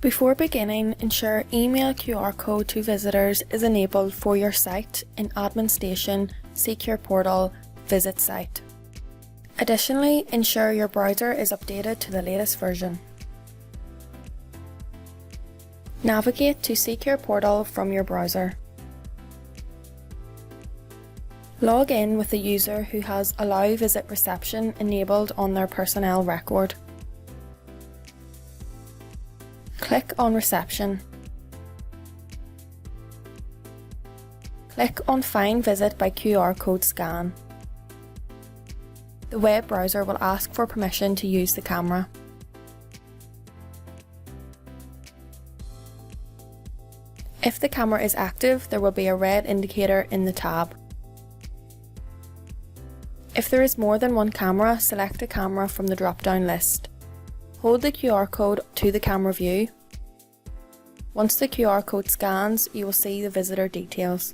Before beginning, ensure Email QR Code to Visitors is enabled for your site in Admin Station, Secure Portal, Visit Site. Additionally, ensure your browser is updated to the latest version. Navigate to Secure Portal from your browser. Log in with the user who has Allow Visit Reception enabled on their personnel record. Click on Reception. Click on Find Visit by QR Code Scan. The web browser will ask for permission to use the camera. If the camera is active, there will be a red indicator in the tab. If there is more than one camera, select a camera from the drop-down list. Hold the QR code to the camera view. Once the QR code scans, you will see the visitor details.